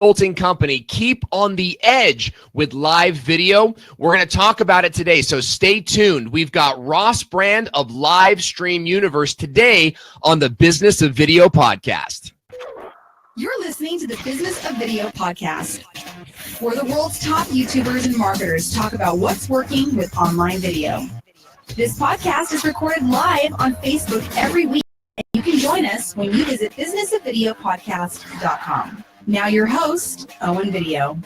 consulting company. Keep on the edge with live video. We're going to talk about it today, so stay tuned. We've got Ross Brand of Live Stream Universe today on the Business of Video podcast. You're listening to the Business of Video podcast, where the world's top YouTubers and marketers talk about what's working with online video. This podcast is recorded live on Facebook every week, and you can join us when you visit businessofvideopodcast.com. Now your host, Owen Video.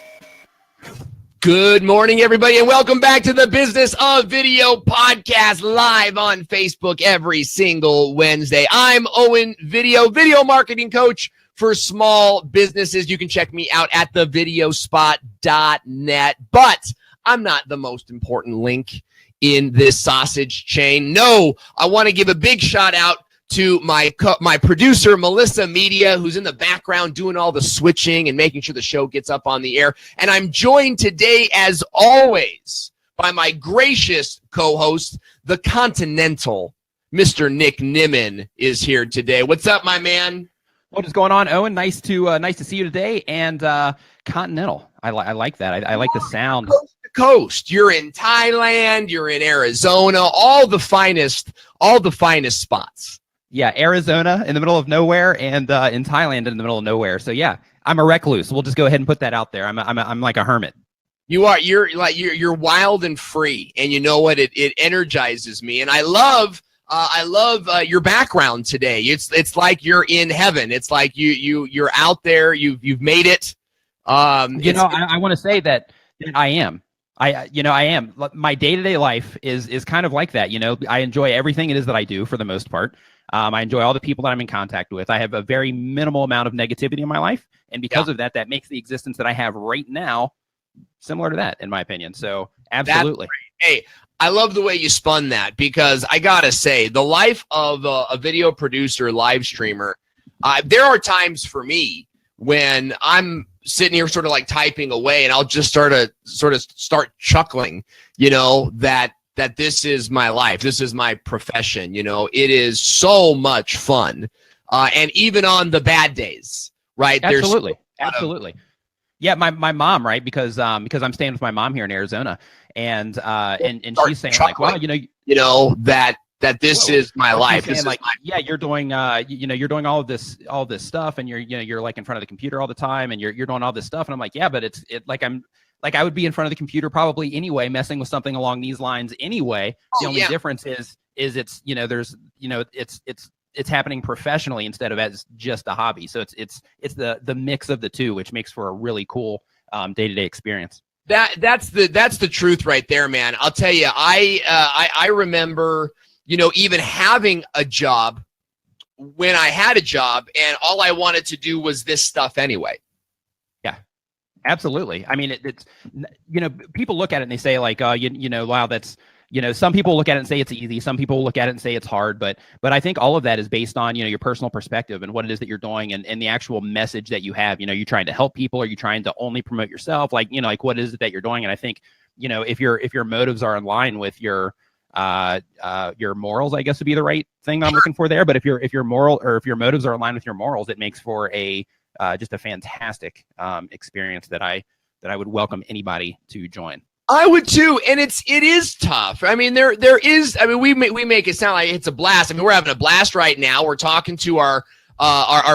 Good morning, everybody, and welcome back to the Business of Video podcast, live on Facebook every single Wednesday. I'm Owen Video marketing coach for small businesses. You can check me out at thevideospot.net, but I'm not the most important link in this sausage chain. No, I want to give a big shout out to my producer, Melissa Media, who's in the background doing all the switching and making sure the show gets up on the air. And I'm joined today, as always, by my gracious co-host, the Continental, Mr. Nick Nimmin, is here today. What's up, my man? What is going on, Owen? Nice to see you today. And Continental, I like that. I like the sound. Coast to coast. You're in Thailand. You're in Arizona. All the finest spots. Yeah, Arizona in the middle of nowhere, and in Thailand in the middle of nowhere. So yeah, I'm a recluse. We'll just go ahead and put that out there. I'm like a hermit. You are. You're wild and free, and you know what? It energizes me, and I love your background today. It's like you're in heaven. It's like you're out there. You've made it. I want to say that I am. I am. My day-to-day life is kind of like that. I enjoy everything it is that I do for the most part. I enjoy all the people that I'm in contact with. I have a very minimal amount of negativity in my life, and because of that makes the existence that I have right now similar to that, in my opinion. So absolutely. Hey, I love the way you spun that, because I gotta say, the life of a video producer, live streamer, there are times for me when I'm sitting here sort of like typing away, and I'll just start chuckling, that this is my life. This is my profession. It is so much fun. And even on the bad days, right? Absolutely. Absolutely. Yeah. My mom, right. Because I'm staying with my mom here in Arizona, and she's saying like, wow, that this is my life. This is like, you're doing, you're doing all this stuff, and you're like in front of the computer all the time, and you're doing all this stuff. And I'm like, yeah, but I would be in front of the computer probably anyway, messing with something along these lines anyway. The only difference is it's, it's happening professionally instead of as just a hobby. So it's the mix of the two, which makes for a really cool day-to-day experience. That's the truth right there, man. I'll tell you, I remember, even having a job when I had a job, and all I wanted to do was this stuff anyway. Absolutely. I mean, it's people look at it and they say like, wow, that's, some people look at it and say it's easy. Some people look at it and say it's hard. But I think all of that is based on, your personal perspective and what it is that you're doing, and the actual message that you have. You're trying to help people, or you're trying to only promote yourself. Like what is it that you're doing? And I think, if your motives are in line with your morals, I guess would be the right thing I'm looking for there. But if your motives are in line with your morals, it makes for just a fantastic experience that I would welcome anybody to join. I would too, and it is tough. I mean, there is. I mean, we make it sound like it's a blast. I mean, we're having a blast right now. We're talking to our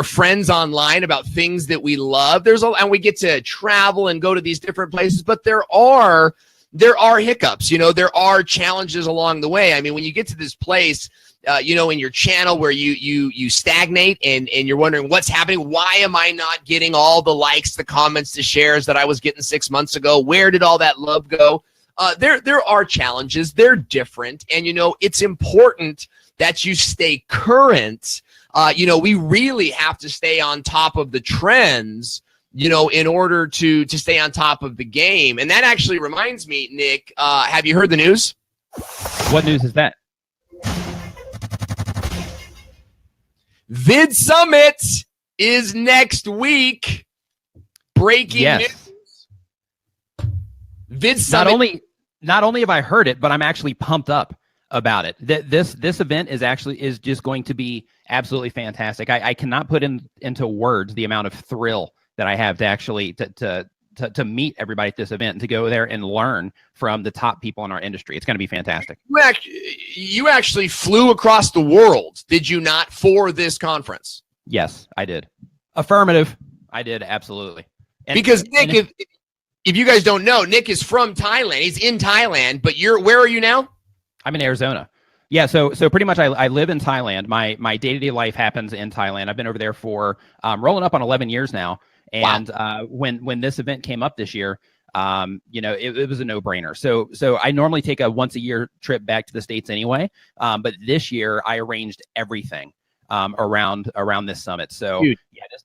friends online about things that we love. And we get to travel and go to these different places, but there are hiccups. There are challenges along the way. I mean, when you get to this place, in your channel where you stagnate and you're wondering what's happening. Why am I not getting all the likes, the comments, the shares that I was getting 6 months ago? Where did all that love go? There are challenges. They're different. And, it's important that you stay current. We really have to stay on top of the trends, in order to stay on top of the game. And that actually reminds me, Nick, have you heard the news? What news is that? Vid Summit is next week. Breaking news. Vid Summit. Not only have I heard it, but I'm actually pumped up about it. This event is just going to be absolutely fantastic. I cannot put into words the amount of thrill that I have to actually to meet everybody at this event and to go there and learn from the top people in our industry. It's going to be fantastic. You actually flew across the world, did you not, for this conference? Yes, I did. Affirmative. I did, absolutely. Because Nick, if you guys don't know, Nick is from Thailand. He's in Thailand, but where are you now? I'm in Arizona. Yeah, so pretty much I live in Thailand. My day-to-day life happens in Thailand. I've been over there for rolling up on 11 years now. And when this event came up this year, it was a no-brainer. So I normally take a once-a-year trip back to the States anyway. But this year I arranged everything around this summit. So yeah,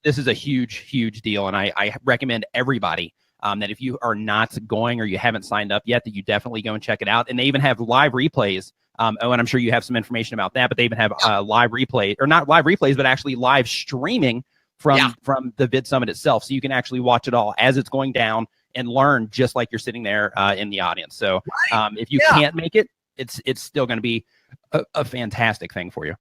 this is a huge deal. And I recommend everybody that if you are not going or you haven't signed up yet, that you definitely go and check it out. And they even have live replays. And I'm sure you have some information about that, but they even have live replay, or not live replays, but actually live streaming from the Vid Summit itself. So you can actually watch it all as it's going down and learn just like you're sitting there in the audience. So if you can't make it, it's still going to be a fantastic thing for you.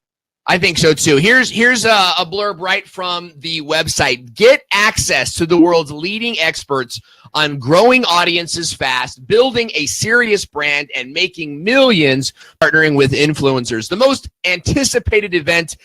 I think so too. Here's a blurb right from the website. Get access to the world's leading experts on growing audiences fast, building a serious brand, and making millions partnering with influencers. The most anticipated event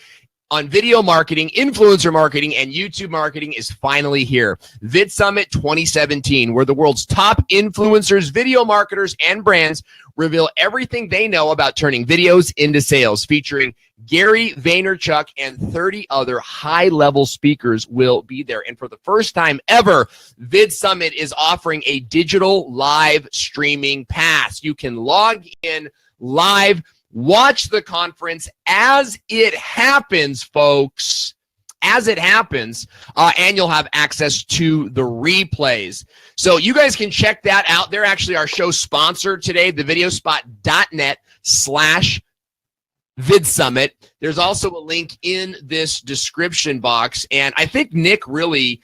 on video marketing, influencer marketing, and YouTube marketing is finally here. Vid Summit 2017, where the world's top influencers, video marketers, and brands reveal everything they know about turning videos into sales. Featuring Gary Vaynerchuk and 30 other high-level speakers will be there. And for the first time ever, Vid Summit is offering a digital live streaming pass. You can log in live, watch the conference as it happens, folks, as it happens, and you'll have access to the replays. So you guys can check that out. They're actually our show sponsor today, thevideospot.net/VidSummit. There's also a link in this description box, and I think Nick really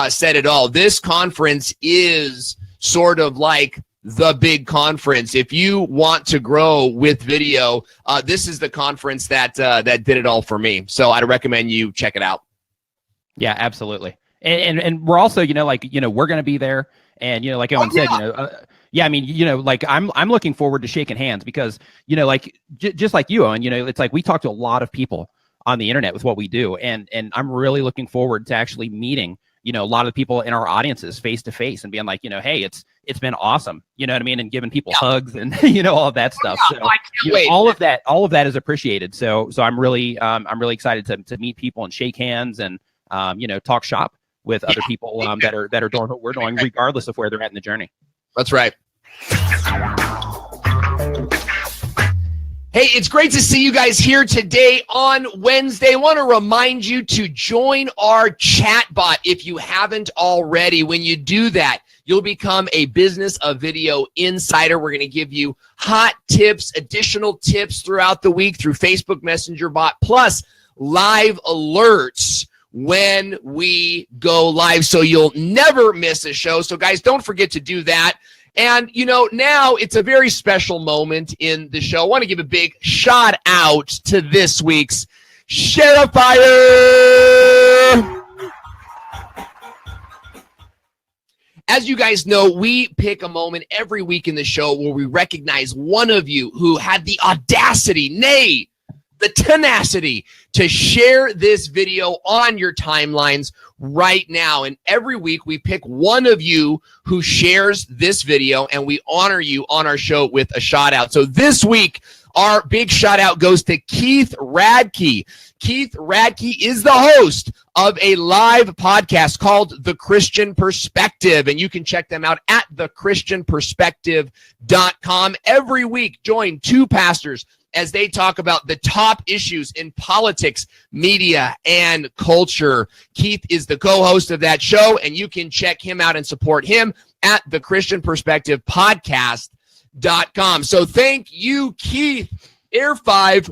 said it all. This conference is sort of like the big conference. If you want to grow with video, this is the conference that did it all for me. So I'd recommend you check it out. Yeah, absolutely. And we're also, we're going to be there. And, like Owen said, I mean, like I'm looking forward to shaking hands because, just like you, Owen, it's like we talk to a lot of people on the internet with what we do. And I'm really looking forward to actually meeting, a lot of people in our audiences face to face and being like, hey, it's been awesome. You know what I mean? And giving people hugs and, all of that stuff. So all of that is appreciated. So I'm really excited to meet people and shake hands and, talk shop with other people that are doing what we're doing, regardless of where they're at in the journey. That's right. Hey, it's great to see you guys here today on Wednesday. I want to remind you to join our chat bot if you haven't already. When you do that, you'll become a Business of Video insider. We're going to give you hot tips, additional tips throughout the week through Facebook Messenger bot, plus live alerts when we go live, so you'll never miss a show. So guys, don't forget to do that. And now it's a very special moment in the show. I want to give a big shout out to this week's Sherifier. As you guys know, we pick a moment every week in the show where we recognize one of you who had the audacity, nay, the tenacity to share this video on your timelines right now. And every week we pick one of you who shares this video and we honor you on our show with a shout out. So this week, our big shout out goes to Keith Radke. Keith Radke is the host of a live podcast called The Christian Perspective, and you can check them out at thechristianperspective.com. Every week, join two pastors as they talk about the top issues in politics, media, and culture. Keith is the co-host of that show, and you can check him out and support him at the Christian Perspective Podcast.com. So thank you, Keith, Air 5,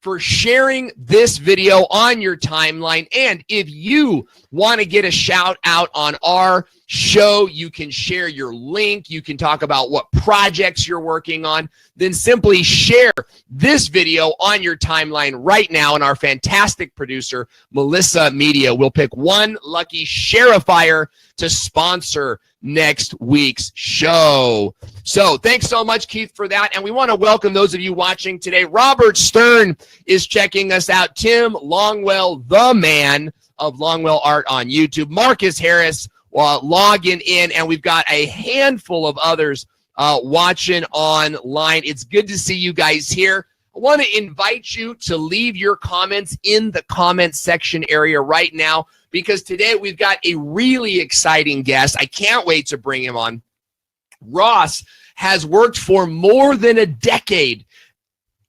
for sharing this video on your timeline. And if you want to get a shout out on our show, you can share your link. You can talk about what projects you're working on. Then simply share this video on your timeline right now. And our fantastic producer, Melissa Media, will pick one lucky share-a-fire to sponsor next week's show. So thanks so much, Keith, for that. And we want to welcome those of you watching today. Robert Stern is checking us out. Tim Longwell, the man of Longwell Art on YouTube. Marcus Harris logging in, and we've got a handful of others watching online. It's good to see you guys here. I want to invite you to leave your comments in the comment section area right now, because today we've got a really exciting guest. I can't wait to bring him on. Ross has worked for more than a decade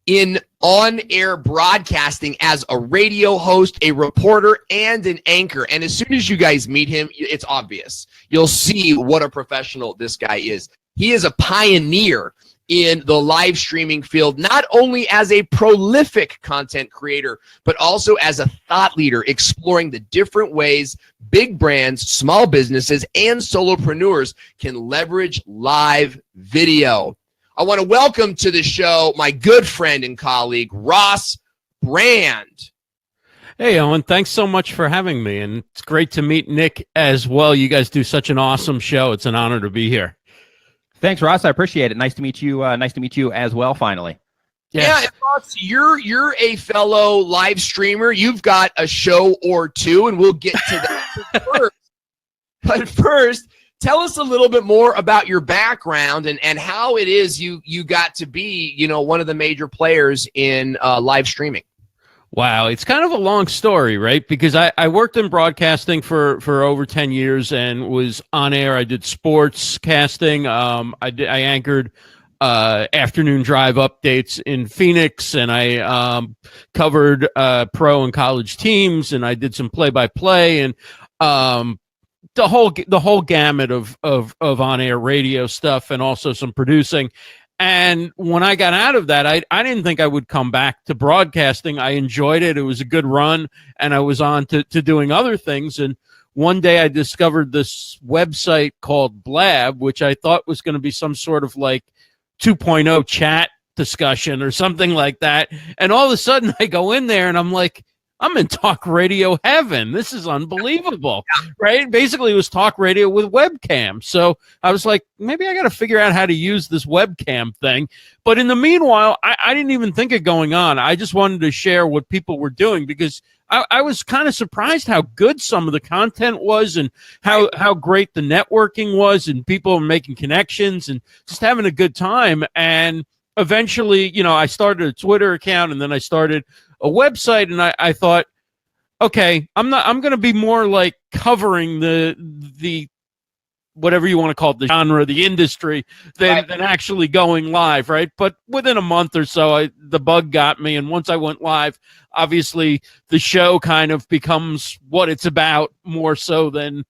in on-air broadcasting as a radio host, a reporter, and an anchor. And as soon as you guys meet him, it's obvious. You'll see what a professional this guy is. He is a pioneer in the live streaming field, not only as a prolific content creator, but also as a thought leader, exploring the different ways big brands, small businesses, and solopreneurs can leverage live video. I want to welcome to the show my good friend and colleague, Ross Brand. Hey, Owen, thanks so much for having me. And it's great to meet Nick as well. You guys do such an awesome show. It's an honor to be here. Thanks, Ross. I appreciate it. Nice to meet you. Nice to meet you as well, finally. Yes. Yeah, Ross, you're a fellow live streamer. You've got a show or two, and we'll get to that first. But first, tell us a little bit more about your background and how it is you got to be, one of the major players in live streaming. Wow, it's kind of a long story, right? Because I worked in broadcasting for over 10 years and was on air. I did sports casting. I anchored afternoon drive updates in Phoenix, and I covered pro and college teams, and I did some play-by-play and the whole gamut of on-air radio stuff, and also some producing. And when I got out of that, I didn't think I would come back to broadcasting. I enjoyed it. It was a good run, and I was on to doing other things. And one day I discovered this website called Blab, which I thought was going to be some sort of like 2.0 chat discussion or something like that. And all of a sudden I go in there and I'm like, I'm in talk radio heaven. This is unbelievable, right? Basically, it was talk radio with webcam. So I was like, maybe I got to figure out how to use this webcam thing. But in the meanwhile, I didn't even think of going on. I just wanted to share what people were doing, because I was kind of surprised how good some of the content was, and how great the networking was, and people were making connections and just having a good time. And eventually, I started a Twitter account, and then I started a website, and I thought, okay, I'm going to be more like covering the whatever you want to call it, the genre, the industry, than actually going live, right? But within a month or so, the bug got me, and once I went live, obviously the show kind of becomes what it's about, more so than,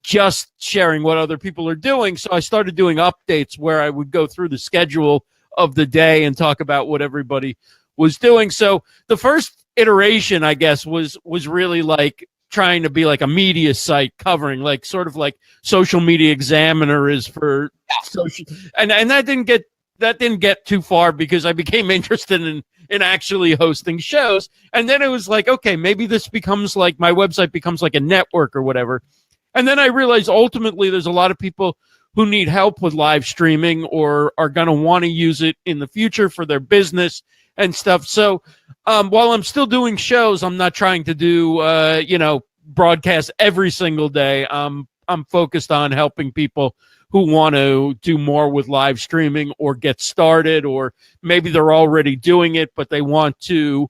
just sharing what other people are doing. So I started doing updates where I would go through the schedule of the day and talk about what everybody was doing. So the first iteration, I guess, was really like trying to be like a media site, covering like sort of like Social Media Examiner is for social, and that didn't get too far, because I became interested in actually hosting shows. And then it was like, okay, maybe this becomes like, my website becomes like a network or whatever. And then I realized ultimately there's a lot of people who need help with live streaming, or are going to want to use it in the future for their business and stuff. So while I'm still doing shows, I'm not trying to do, broadcast every single day. I'm focused on helping people who want to do more with live streaming, or get started, or maybe they're already doing it, but they want to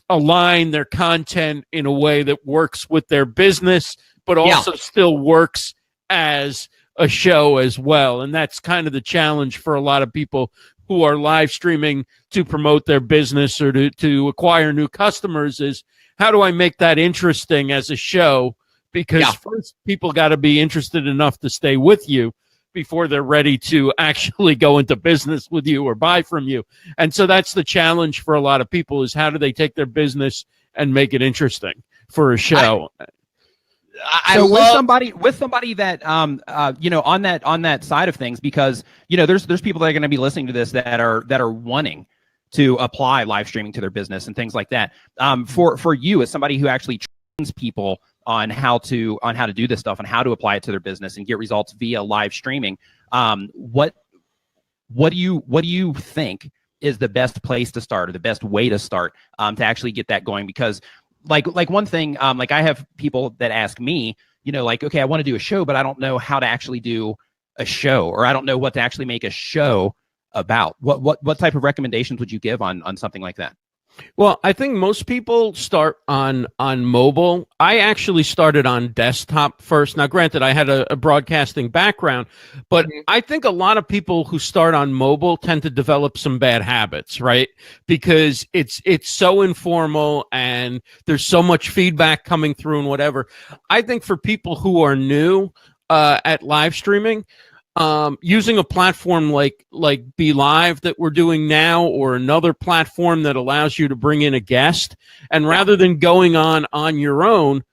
align their content in a way that works with their business, but also still works as a show as well. And that's kind of the challenge for a lot of people who are live streaming to promote their business or to acquire new customers, is how do I make that interesting as a show? Because first, people got to be interested enough to stay with you before they're ready to actually go into business with you or buy from you. And so that's the challenge for a lot of people, is how do they take their business and make it interesting? for a show. So with somebody that you know, on that side of things, because you know there's people that are going to be listening to this that are wanting to apply live streaming to their business and things like that. For you as somebody who actually trains people on how to do this stuff and how to apply it to their business and get results via live streaming, what do you think is the best place to start, or the best way to start to actually get that going? Because like one thing, like I have people that ask me, you know, like, okay, I want to do a show, but I don't know how to actually do a show, or I don't know what to actually make a show about. What type of recommendations would you give on something like that? Well, I think most people start on mobile. I actually started on desktop first. Now, granted, I had a broadcasting background, but I think a lot of people who start on mobile tend to develop some bad habits, right? Because it's so informal and there's so much feedback coming through and whatever. I think for people who are new at live streaming, using a platform like Be Live that we're doing now, or another platform that allows you to bring in a guest, and rather than going on your own,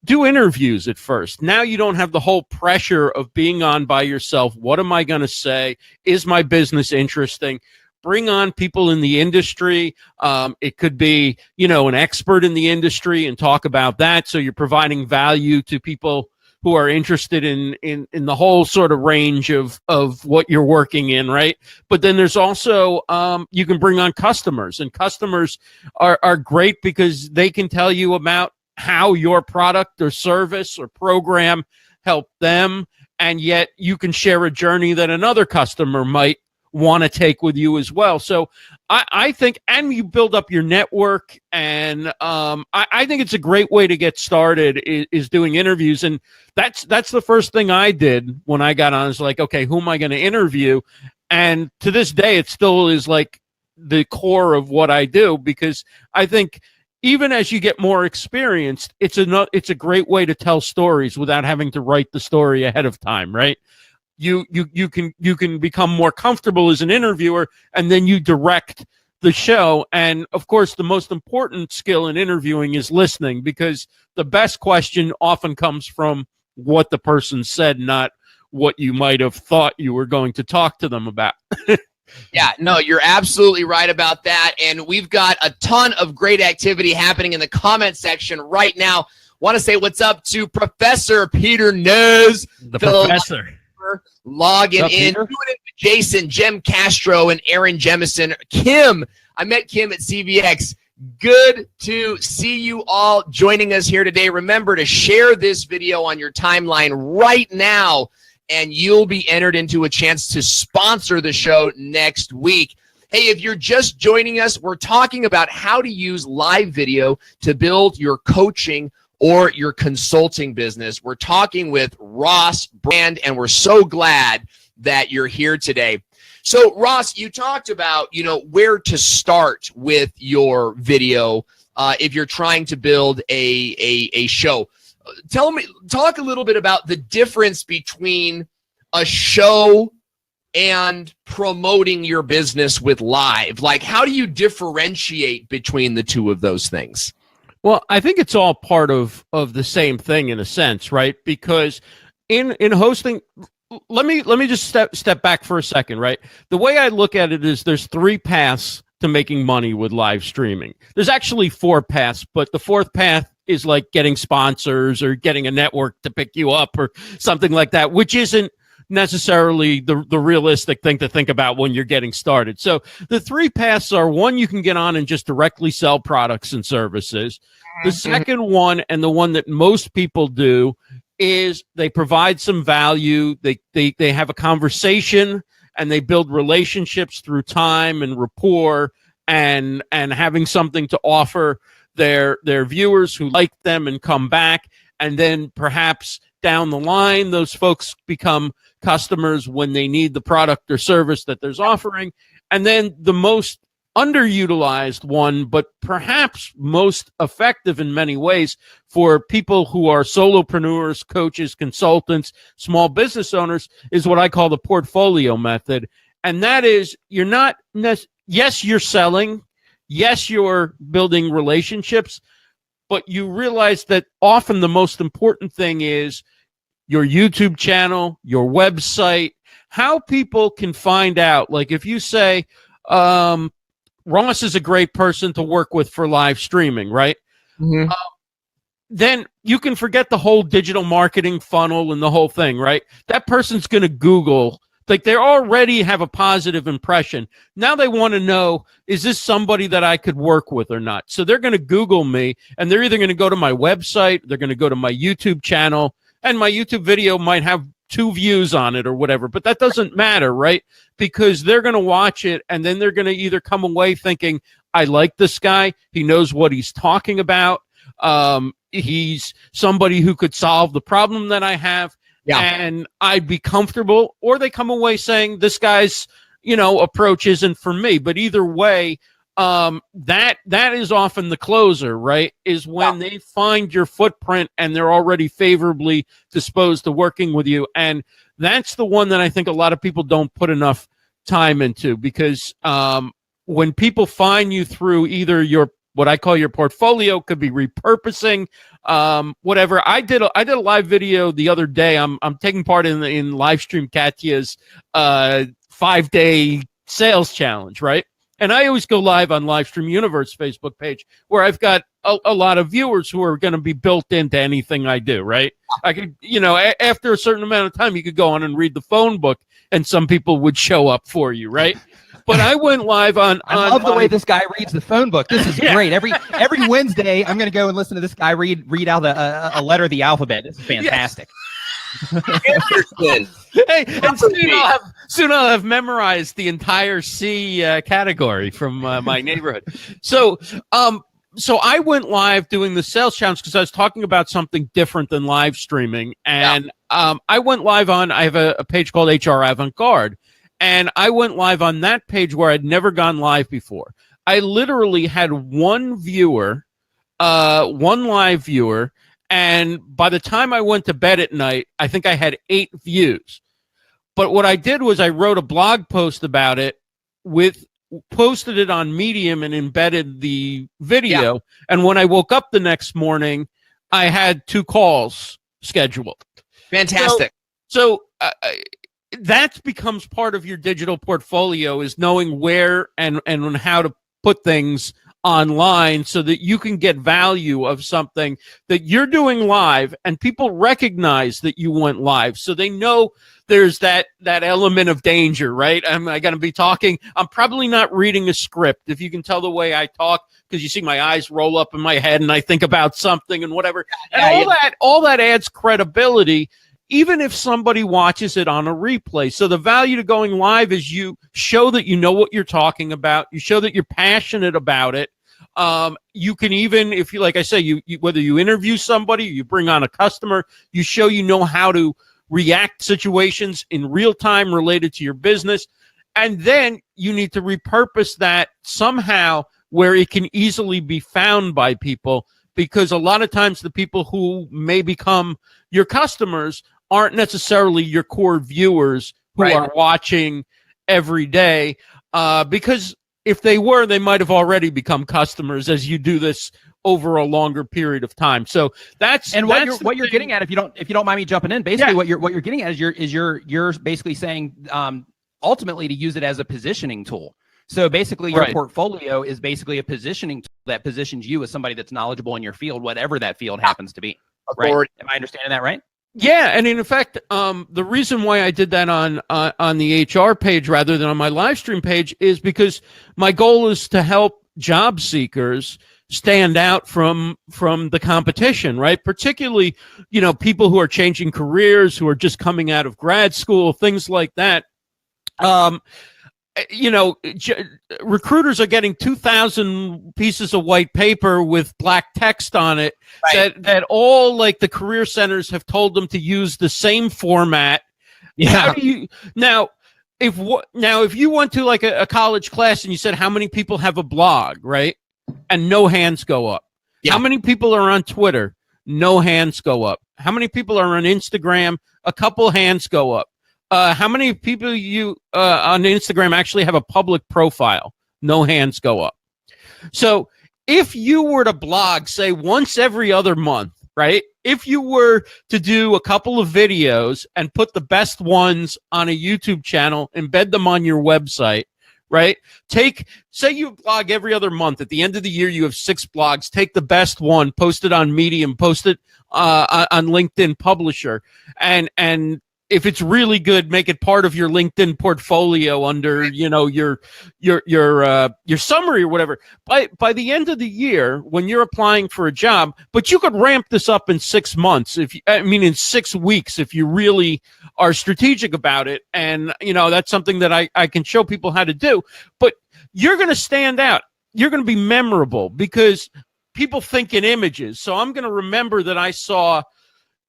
do interviews at first. Now you don't have the whole pressure of being on by yourself. What am I going to say? Is my business interesting? Bring on people in the industry. It could be, you know, an expert in the industry, and talk about that. So you're providing value to people who are interested in the whole sort of range of what you're working in, right? But then there's also, you can bring on customers, and customers are great because they can tell you about how your product or service or program helped them, and yet you can share a journey that another customer might want to take with you as well. So I think, and you build up your network, and I think it's a great way to get started is doing interviews. And that's the first thing I did when I got on, is like, okay, who am I going to interview? And to this day, it still is like the core of what I do, because I think even as you get more experienced, it's a great way to tell stories without having to write the story ahead of time, right? You can become more comfortable as an interviewer, and then you direct the show. And of course, the most important skill in interviewing is listening, because the best question often comes from what the person said, not what you might have thought you were going to talk to them about. Yeah, no, you're absolutely right about that. And we've got a ton of great activity happening in the comment section right now. Want to say what's up to Professor Peter Nose, the professor. Logging in, doing it with Jason, Jem Castro, and Aaron Jemison. Kim, I met Kim at CVX. Good to see you all joining us here today. Remember to share this video on your timeline right now, and you'll be entered into a chance to sponsor the show next week. Hey, if you're just joining us, we're talking about how to use live video to build your coaching or your consulting business. We're talking with Ross Brand, and we're so glad that you're here today. So, Ross, you talked about, you know, where to start with your video if you're trying to build a show. Talk a little bit about the difference between a show and promoting your business with live. Like, how do you differentiate between the two of those things? Well, I think it's all part of the same thing in a sense, right? Because in hosting, let me just step back for a second, right? The way I look at it is there's 3 paths to making money with live streaming. There's actually 4 paths, but the 4th path is like getting sponsors or getting a network to pick you up or something like that, which isn't necessarily the realistic thing to think about when you're getting started. So the 3 paths are: 1, you can get on and just directly sell products and services. The second one, and the one that most people do, is they provide some value. They have a conversation, and they build relationships through time and rapport, and having something to offer their viewers who like them and come back. And then perhaps down the line, those folks become customers when they need the product or service that there's offering. And then the most underutilized one, but perhaps most effective in many ways for people who are solopreneurs, coaches, consultants, small business owners, is what I call the portfolio method. And that is, you're not, yes, you're selling, yes, you're building relationships, but you realize that often the most important thing is your YouTube channel, your website, how people can find out. Like if you say, Ross is a great person to work with for live streaming, right? Mm-hmm. Then you can forget the whole digital marketing funnel and the whole thing, right? That person's going to Google, like they already have a positive impression. Now they want to know, is this somebody that I could work with or not? So they're going to Google me, and they're either going to go to my website, they're going to go to my YouTube channel, and my YouTube video might have 2 views on it or whatever, but that doesn't matter, right? Because they're going to watch it, and then they're going to either come away thinking, I like this guy, he knows what he's talking about, he's somebody who could solve the problem that I have, and I'd be comfortable, or they come away saying this guy's, approach isn't for me. But either way, that is often the closer, right? Is when they find your footprint and they're already favorably disposed to working with you. And that's the one that I think a lot of people don't put enough time into, because when people find you through either what I call your portfolio, could be repurposing, whatever. I did a live video the other day. I'm taking part in Livestream Katya's 5-day sales challenge, right? And I always go live on Livestream Universe Facebook page, where I've got a lot of viewers who are going to be built into anything I do, right? I could, after a certain amount of time, you could go on and read the phone book, and some people would show up for you, right? But I went live on I love the way this guy reads the phone book. This is great. Every Wednesday, I'm going to go and listen to this guy read out a letter of the alphabet. This is fantastic. Anderson. Hey, and soon I'll have memorized the entire C category from my neighborhood. So I went live doing the sales challenge because I was talking about something different than live streaming. And I went live I have a page called HR Avant-Garde. And I went live on that page where I'd never gone live before. I literally had one live viewer, and by the time I went to bed at night, I think I had 8 views. But what I did was I wrote a blog post about it, posted it on Medium and embedded the video. Yeah. And when I woke up the next morning, I had 2 calls scheduled. Fantastic. So that becomes part of your digital portfolio, is knowing where and how to put things online so that you can get value of something that you're doing live, and people recognize that you went live. So they know there's that element of danger, right? I'm going to be talking. I'm probably not reading a script, if you can tell the way I talk, because you see my eyes roll up in my head and I think about something and whatever. And all that adds credibility, even if somebody watches it on a replay. So the value to going live is you show that you know what you're talking about. You show that you're passionate about it. You can even, if you, like I say, you whether you interview somebody, you bring on a customer, you show you know how to react to situations in real time related to your business. And then you need to repurpose that somehow where it can easily be found by people, because a lot of times the people who may become your customers aren't necessarily your core viewers who are watching every day, because if they were, they might have already become customers as you do this over a longer period of time. So what you're getting at, if you don't mind me jumping in, basically what you're getting at is you're basically saying ultimately to use it as a positioning tool. So basically your portfolio is basically a positioning tool that positions you as somebody that's knowledgeable in your field, whatever that field happens to be. Right? Am I understanding that right? Yeah, and in fact, the reason why I did that on the HR page rather than on my live stream page is because my goal is to help job seekers stand out from the competition, right? Particularly, people who are changing careers, who are just coming out of grad school, things like that. Recruiters are getting 2,000 pieces of white paper with black text on it that all like the career centers have told them to use the same format. Yeah. If you went to like a college class and you said, how many people have a blog, right? And no hands go up. Yeah. How many people are on Twitter? No hands go up. How many people are on Instagram? A couple hands go up. How many people on Instagram actually have a public profile? No hands go up. So if you were to blog, say, once every other month, right? If you were to do a couple of videos and put the best ones on a YouTube channel, embed them on your website, right? Say you blog every other month. At the end of the year, you have 6 blogs. Take the best one, post it on Medium, post it on LinkedIn Publisher, and if it's really good, make it part of your LinkedIn portfolio under, you know, your summary or whatever. By the end of the year, when you're applying for a job, but you could ramp this up in 6 months, in 6 weeks, if you really are strategic about it. And, you know, that's something that I can show people how to do. But you're going to stand out. You're going to be memorable because people think in images. So I'm going to remember that I saw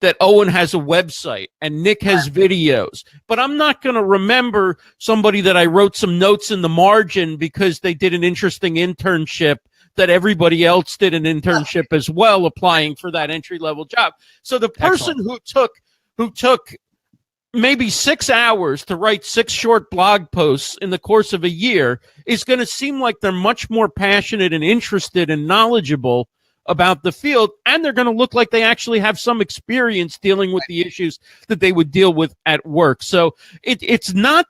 that Owen has a website and Nick has videos, but I'm not going to remember somebody that I wrote some notes in the margin because they did an interesting internship that everybody else did an internship as well, applying for that entry-level job. So the person who took maybe 6 hours to write 6 short blog posts in the course of a year is going to seem like they're much more passionate and interested and knowledgeable about the field, and they're going to look like they actually have some experience dealing with the issues that they would deal with at work. So it's not,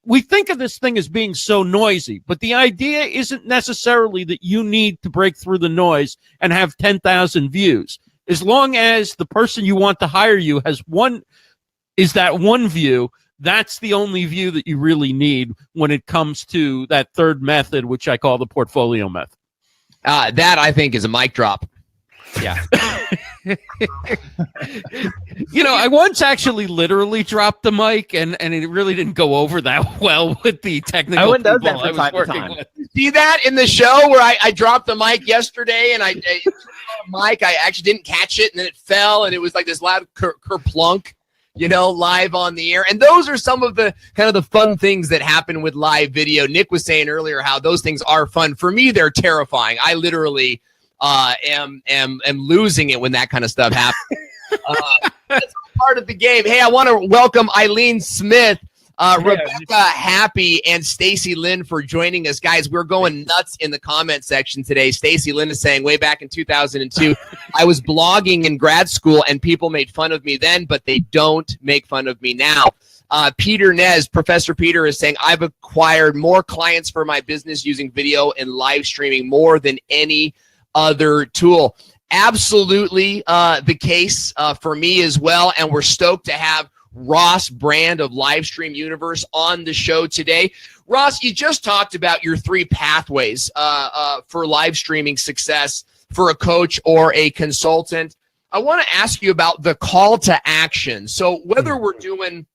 we think of this thing as being so noisy, but the idea isn't necessarily that you need to break through the noise and have 10,000 views. As long as the person you want to hire you has that one view, that's the only view that you really need when it comes to that third method, which I call the portfolio method. That, I think, is a mic drop. Yeah. You know, I once actually literally dropped the mic, and it really didn't go over that well with the technical Owen does people that from I was time to working time. with. See that in the show where I dropped the mic yesterday, and I actually didn't catch it, and then it fell, and it was like this loud kerplunk, you know, live on the air. And those are some of the kind of the fun things that happen with live video. Nick was saying earlier how those things are fun. For me, they're terrifying. I literally am losing it when that kind of stuff happens. That's part of the game. Hey, I want to welcome Eileen Smith, Rebecca Happy, and Stacy Lynn for joining us. Guys, we're going nuts in the comment section today. Stacy Lynn is saying, way back in 2002, I was blogging in grad school and people made fun of me then, but they don't make fun of me now. Peter Nez, Professor Peter, is saying, I've acquired more clients for my business using video and live streaming more than any other tool. Absolutely the case for me as well. And we're stoked to have Ross Brand of Livestream Universe on the show today. Ross, you just talked about your 3 pathways for live streaming success for a coach or a consultant. I want to ask you about the call to action. So whether we're doing,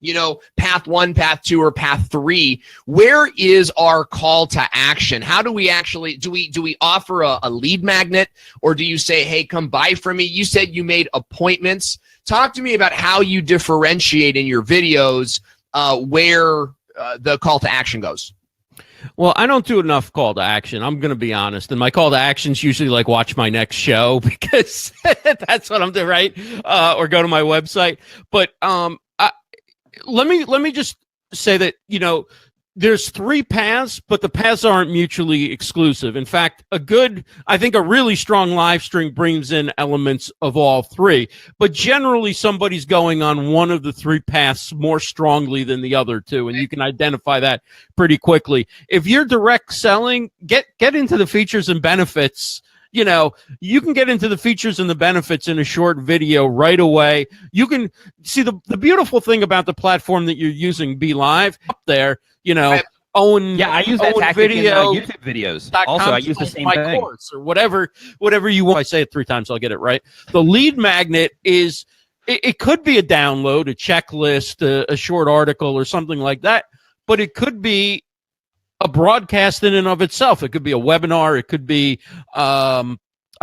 you know, path 1, path 2, or path 3, where is our call to action? How do we actually, do we offer a lead magnet, or do you say, hey, come buy from me? You said you made appointments. Talk to me about how you differentiate in your videos where the call to action goes. Well, I don't do enough call to action. I'm going to be honest. And my call to action is usually like watch my next show because that's what I'm doing, right? Or go to my website. But let me just say that, you know, there's 3 paths, but the paths aren't mutually exclusive. In fact, I think a really strong live stream brings in elements of all 3, but generally somebody's going on one of the 3 paths more strongly than the other 2, and you can identify that pretty quickly. If you're direct selling, get into the features and benefits. You know, you can get into the features and the benefits in a short video right away. You can see the beautiful thing about the platform that you're using, Be Live, up there, you know, Owen. Yeah, I use that tactic video, in YouTube videos. Also, I use the same thing. Course or whatever you want. If I say it 3 times, I'll get it right. The lead magnet is, it could be a download, a checklist, a short article or something like that, but it could be a broadcast in and of itself. It could be a webinar. It could be a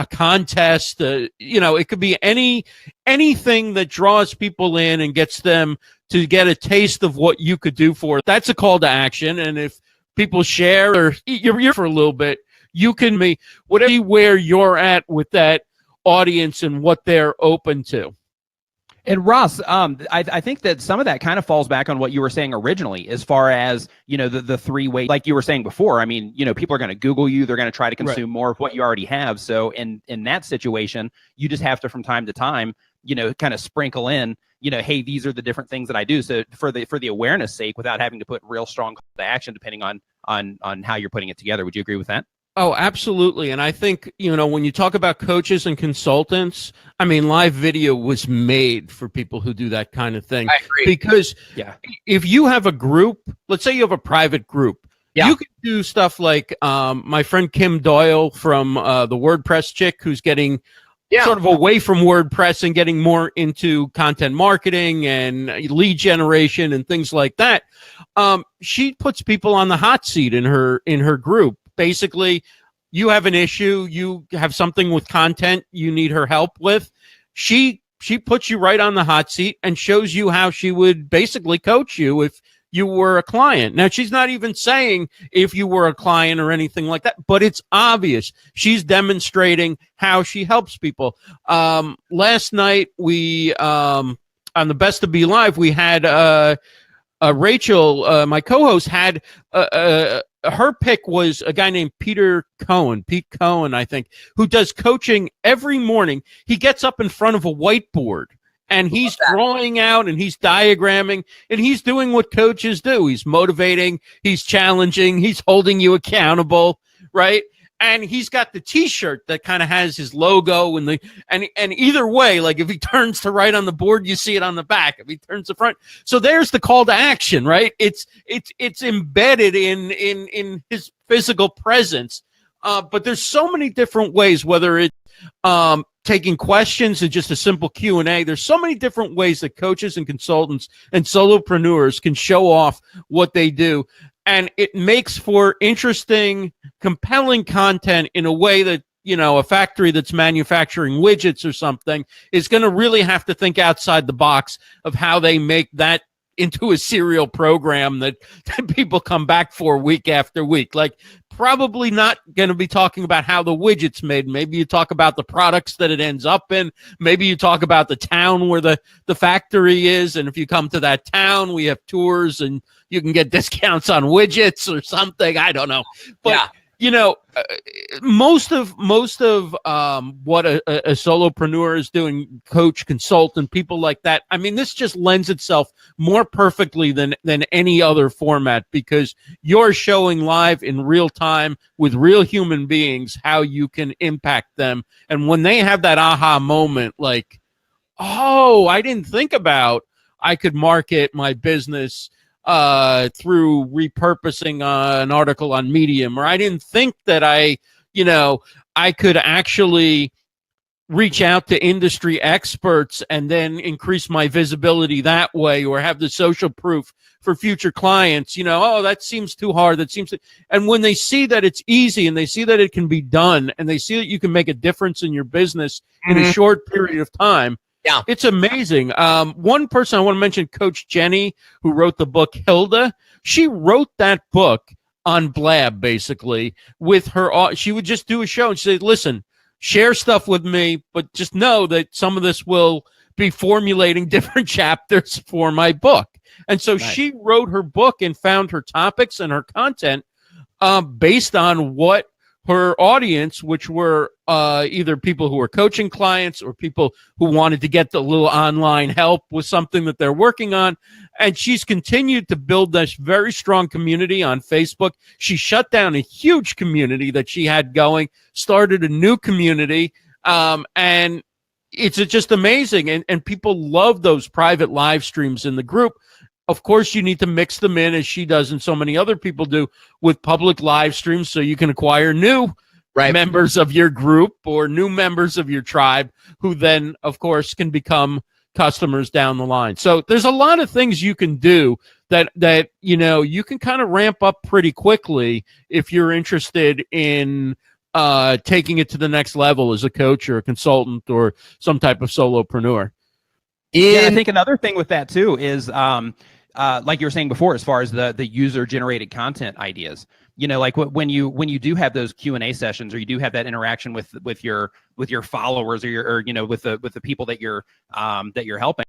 contest. You know, it could be anything that draws people in and gets them to get a taste of what you could do for it. That's a call to action. And if people share or you're here for a little bit, you can be whatever where you're at with that audience and what they're open to. And Ross, I think that some of that kind of falls back on what you were saying originally, as far as, you know, the three-way, like you were saying before. I mean, you know, people are going to Google you. They're going to try to consume more of what you already have. So in that situation, you just have to, from time to time, you know, kind of sprinkle in, you know, hey, these are the different things that I do. So for the awareness sake, without having to put real strong call to action, depending on how you're putting it together. Would you agree with that? Oh, absolutely. And I think, you know, when you talk about coaches and consultants, I mean, live video was made for people who do that kind of thing. I agree. Because if you have a group, let's say you have a private group, you can do stuff like my friend Kim Doyle from the WordPress chick, who's getting sort of away from WordPress and getting more into content marketing and lead generation and things like that. She puts people on the hot seat in her group. Basically, you have an issue, you have something with content you need her help with. She puts you right on the hot seat and shows you how she would basically coach you if you were a client. Now, she's not even saying if you were a client or anything like that, but it's obvious. She's demonstrating how she helps people. Last night, we on the Best of Be Live, we had Rachel, my co-host, had her pick was a guy named Pete Cohen, I think, who does coaching every morning. He gets up in front of a whiteboard and he's drawing out and he's diagramming and he's doing what coaches do. He's motivating, he's challenging, he's holding you accountable, right? And he's got the T-shirt that kind of has his logo and either way, like if he turns to right on the board, you see it on the back. If he turns to front, so there's the call to action, right? It's embedded in his physical presence. But there's so many different ways, whether it's taking questions and just a simple Q&A. There's so many different ways that coaches and consultants and solopreneurs can show off what they do. And it makes for interesting, compelling content in a way that, you know, a factory that's manufacturing widgets or something is going to really have to think outside the box of how they make that into a serial program that people come back for week after week. Like, probably not going to be talking about how the widget's made. Maybe you talk about the products that it ends up in. Maybe you talk about the town where the factory is. And if you come to that town, we have tours and you can get discounts on widgets or something. I don't know. But, you know, most of what a solopreneur is doing, coach, consultant, people like that, I mean, this just lends itself more perfectly than any other format, because you're showing live in real time with real human beings how you can impact them. And when they have that aha moment, like, oh, I didn't think about I could market my business through repurposing an article on Medium, or I didn't think that I could actually reach out to industry experts and then increase my visibility that way, or have the social proof for future clients. Oh, that seems too hard. And when they see that it's easy and they see that it can be done and they see that you can make a difference in your business in a short period of time, it's amazing. One person I want to mention, Coach Jenny, who wrote the book Hilda. She wrote that book on Blab, basically, with her. She would just do a show and she said, listen, share stuff with me, but just know that some of this will be formulating different chapters for my book. And so she wrote her book and found her topics and her content based on what her audience, which were either people who were coaching clients or people who wanted to get the little online help with something that they're working on. And she's continued to build this very strong community on Facebook. She shut down a huge community that she had going, started a new community, and it's just amazing. And people love those private live streams in the group. Of course, you need to mix them in, as she does and so many other people do, with public live streams so you can acquire new members of your group or new members of your tribe who then, of course, can become customers down the line. So there's a lot of things you can do that you can kind of ramp up pretty quickly if you're interested in taking it to the next level as a coach or a consultant or some type of solopreneur. I think another thing with that too is like you were saying before, as far as the user generated content ideas, like when you do have those Q&A sessions, or you do have that interaction with your followers or with the people that you're helping,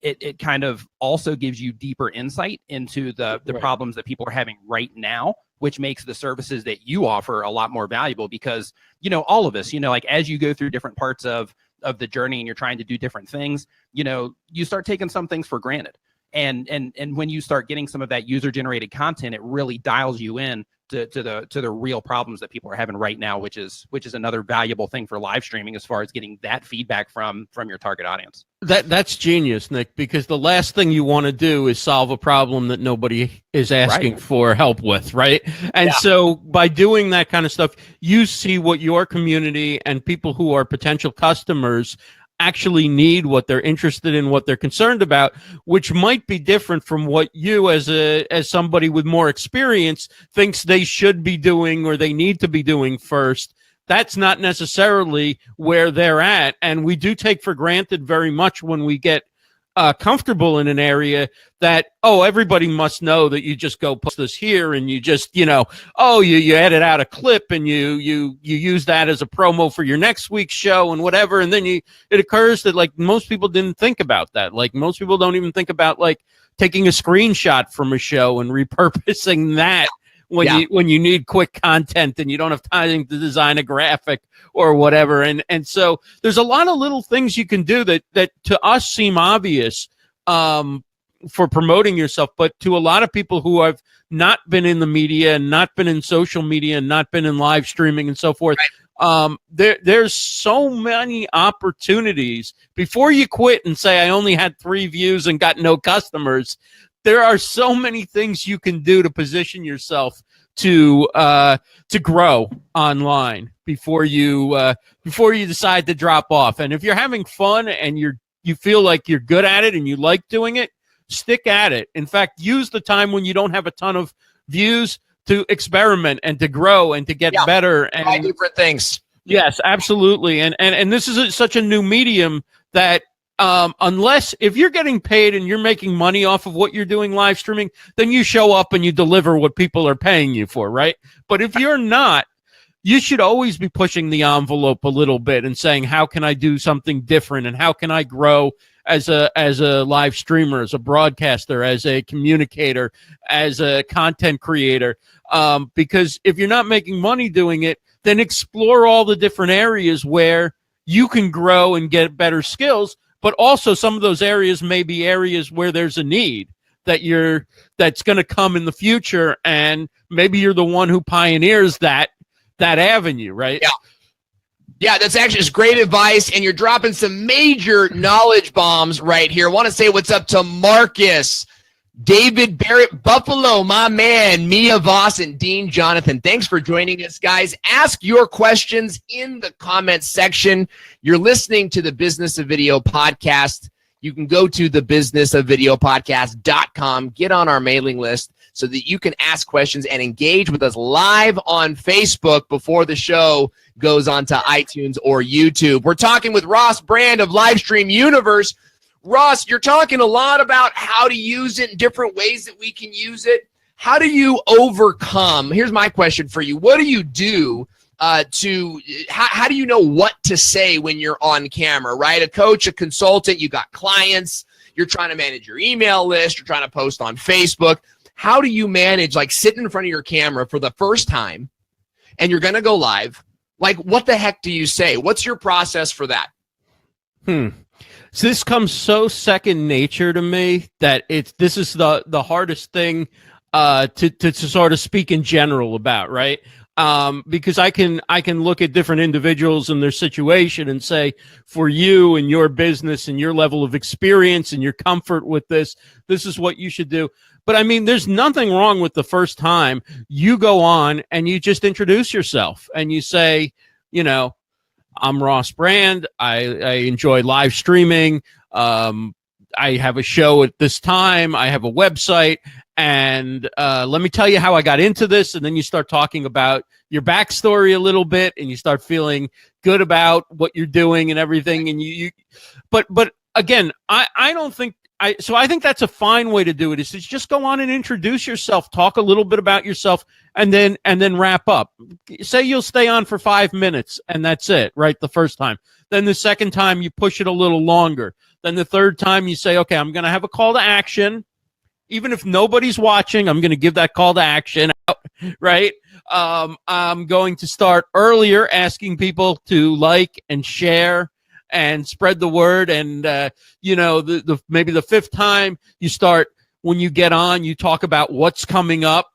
it kind of also gives you deeper insight into the problems that people are having right now, which makes the services that you offer a lot more valuable because, all of us, like as you go through different parts of the journey and you're trying to do different things, you start taking some things for granted. And when you start getting some of that user generated content, it really dials you in to the real problems that people are having right now, which is another valuable thing for live streaming as far as getting that feedback from your target audience. That's genius, Nick, because the last thing you want to do is solve a problem that nobody is asking for help with, right? And so by doing that kind of stuff, you see what your community and people who are potential customers actually need, what they're interested in, what they're concerned about, which might be different from what you as somebody with more experience thinks they should be doing or they need to be doing first. That's not necessarily where they're at. And we do take for granted very much when we get comfortable in an area that, everybody must know that you just go post this here and you just, you edit out a clip and you use that as a promo for your next week's show and whatever. And then it occurs that like most people didn't think about that. Like most people don't even think about like taking a screenshot from a show and repurposing that when you need quick content and you don't have time to design a graphic or whatever. And so there's a lot of little things you can do that to us seem obvious for promoting yourself, but to a lot of people who have not been in the media and not been in social media and not been in live streaming and so forth, there's so many opportunities. Before you quit and say, I only had 3 views and got no customers, there are so many things you can do to position yourself to grow online before you decide to drop off. And if you're having fun and you feel like you're good at it and you like doing it, stick at it. In fact, use the time when you don't have a ton of views to experiment and to grow and to get better and try different things. Yes, absolutely. And this is such a new medium that unless if you're getting paid and you're making money off of what you're doing live streaming, then you show up and you deliver what people are paying you for, right? But if you're not, you should always be pushing the envelope a little bit and saying, how can I do something different and how can I grow as a live streamer, as a broadcaster, as a communicator, as a content creator? Because if you're not making money doing it, then explore all the different areas where you can grow and get better skills. But also some of those areas may be areas where there's a need that's going to come in the future, and maybe you're the one who pioneers that avenue, right? Yeah, that's actually just great advice, and you're dropping some major knowledge bombs right here. I want to say what's up to Marcus, David Barrett, Buffalo, my man, Mia Voss, and Dean Jonathan. Thanks for joining us, guys. Ask your questions in the comments section. You're listening to the Business of Video podcast. You can go to thebusinessofvideopodcast.com, get on our mailing list so that you can ask questions and engage with us live on Facebook before the show goes on to iTunes or YouTube. We're talking with Ross Brand of Livestream Universe. Ross, you're talking a lot about how to use it in different ways that we can use it. How do you overcome? Here's my question for you. What do you do how do you know what to say when you're on camera, right? A coach, a consultant, you got clients, you're trying to manage your email list, you're trying to post on Facebook. How do you manage, like, sitting in front of your camera for the first time and you're going to go live? Like, what the heck do you say? What's your process for that? So this comes so second nature to me that this is the hardest thing to sort of speak in general about, right? Because I can look at different individuals and their situation and say, for you and your business and your level of experience and your comfort with this is what you should do. But I mean, there's nothing wrong with the first time you go on and you just introduce yourself and you say, I'm Ross Brand. I enjoy live streaming. I have a show at this time. I have a website. And let me tell you how I got into this. And then you start talking about your backstory a little bit and you start feeling good about what you're doing and everything. And but again, I don't think, so I think that's a fine way to do it, is to just go on and introduce yourself, talk a little bit about yourself, and then wrap up. Say you'll stay on for 5 minutes and that's it, right? The first time. Then the second time you push it a little longer. Then the third time you say, okay, I'm going to have a call to action. Even if nobody's watching, I'm going to give that call to action out, right? I'm going to start earlier, asking people to like and share and spread the word. And, maybe the fifth time you start, when you get on, you talk about what's coming up,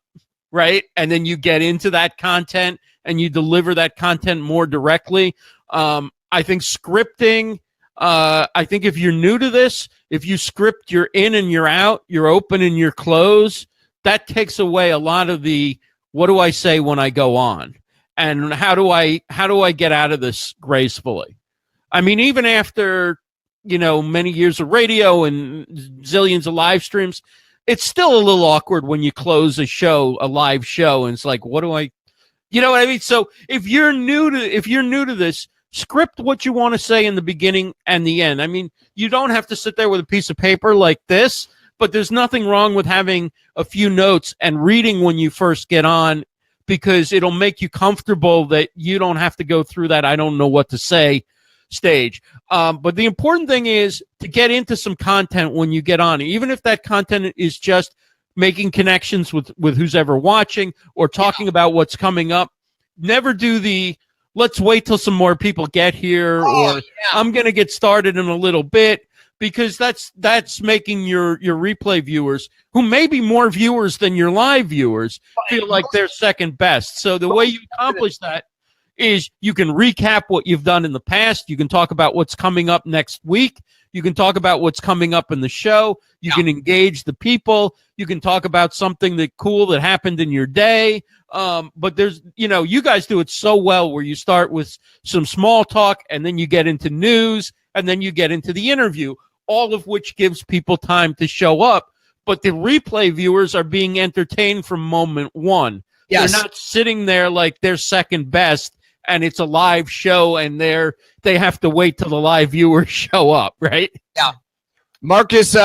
right? And then you get into that content and you deliver that content more directly. I think scripting, I think if you're new to this, if you script your in and you're out, you're open and you're close, that takes away a lot of the, what do I say when I go on? And how do I get out of this gracefully? I mean, even after, many years of radio and zillions of live streams, it's still a little awkward when you close a live show, and it's like, what do I, you know what I mean? So if you're new to this, script what you want to say in the beginning and the end. I mean, you don't have to sit there with a piece of paper like this, but there's nothing wrong with having a few notes and reading when you first get on, because it'll make you comfortable that you don't have to go through that I don't know what to say stage. But the important thing is to get into some content when you get on, even if that content is just making connections with who's ever watching or talking about what's coming up. Never do the let's wait till some more people get here, I'm going to get started in a little bit, because that's making your replay viewers, who may be more viewers than your live viewers, feel like they're second best. So the way you accomplish that is you can recap what you've done in the past. You can talk about what's coming up next week. You can talk about what's coming up in the show. You can engage the people. You can talk about something cool that happened in your day. But there's, you guys do it so well, where you start with some small talk and then you get into news and then you get into the interview, all of which gives people time to show up. But the replay viewers are being entertained from moment one. Yes. They're not sitting there like they're second best and it's a live show and they have to wait till the live viewers show up, right? Yeah. Marcus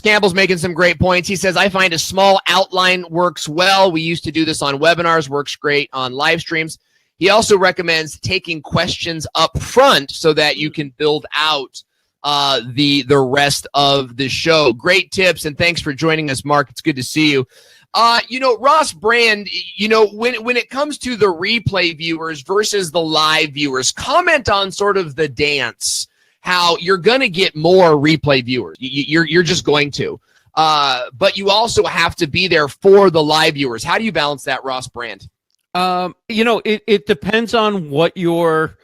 Campbell's making some great points. He says, I find a small outline works well. We used to do this on webinars, works great on live streams. He also recommends taking questions up front so that you can build out the rest of the show. Great tips, and thanks for joining us, Mark. It's good to see you. Ross Brand, when it comes to the replay viewers versus the live viewers, comment on sort of the dance, how you're going to get more replay viewers. You're just going to. But you also have to be there for the live viewers. How do you balance that, Ross Brand? It depends on what your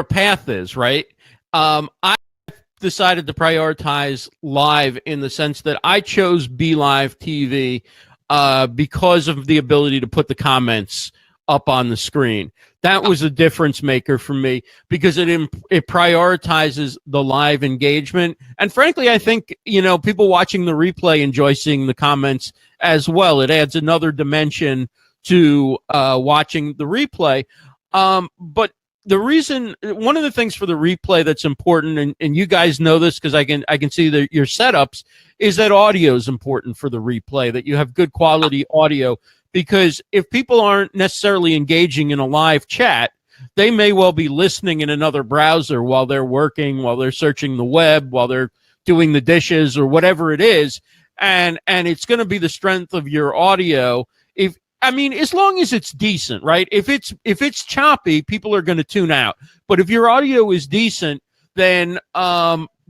path is, right? I decided to prioritize live in the sense that I chose Be Live TV because of the ability to put the comments up on the screen. That was a difference maker for me, because it prioritizes the live engagement. And frankly, I think, people watching the replay enjoy seeing the comments as well. It adds another dimension to watching the replay. But one of the things for the replay that's important, and you guys know this because I can see your setups, is that audio is important for the replay, that you have good quality audio. Because if people aren't necessarily engaging in a live chat, they may well be listening in another browser while they're working, while they're searching the web, while they're doing the dishes or whatever it is. And it's going to be the strength of your audio. As long as it's decent, right? If it's choppy, people are going to tune out. But if your audio is decent, then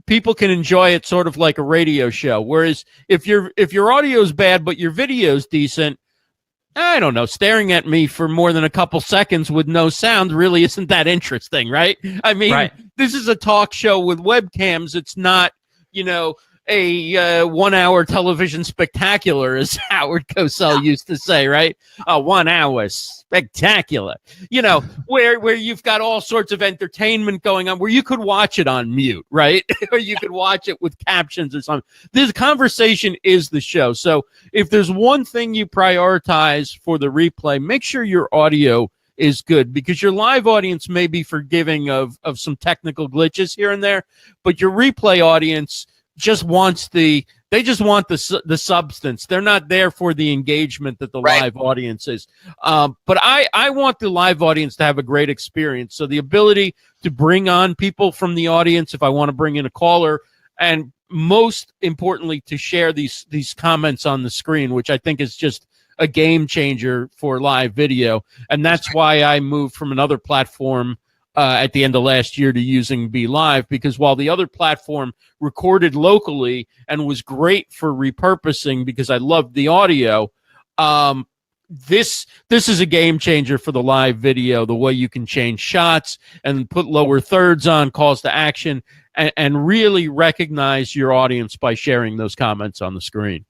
people can enjoy it sort of like a radio show. Whereas if your audio is bad but your video is decent, I don't know, staring at me for more than a couple seconds with no sound really isn't that interesting, right? I mean, right. This is a talk show with webcams. It's not, a 1 hour television spectacular, as Howard Cosell used to say, right? 1 hour spectacular, where you've got all sorts of entertainment going on, where you could watch it on mute, right? Or you could watch it with captions or something. This conversation is the show. So if there's one thing you prioritize for the replay, make sure your audio is good, because your live audience may be forgiving of some technical glitches here and there, but your replay audience just wants the They just want the substance. They're not there for the engagement that the live audience is. But I want the live audience to have a great experience. So the ability to bring on people from the audience, if I want to bring in a caller, and most importantly, to share these comments on the screen, which I think is just a game changer for live video. And that's why I moved from another platform at the end of last year to using Be Live, because while the other platform recorded locally and was great for repurposing because I loved the audio, this is a game changer for the live video, the way you can change shots and put lower thirds on, calls to action, and really recognize your audience by sharing those comments on the screen.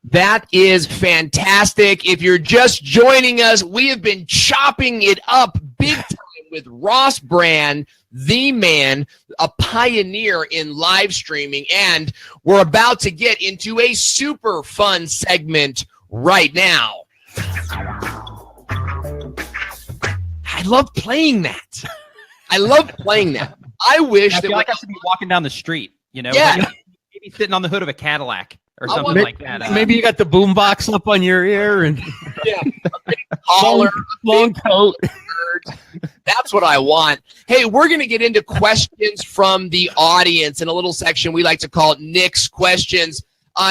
That is fantastic. If you're just joining us, we have been chopping it up big time with Ross Brand, the man, a pioneer in live streaming, and we're about to get into a super fun segment right now. I love playing that. I wish I feel like I should be walking down the street, Yeah. Maybe sitting on the hood of a Cadillac or something like that. Maybe you got the boom box up on your ear and a big collar, long coat. That's what I want. Hey, we're going to get into questions from the audience in a little section we like to call Nick's Questions.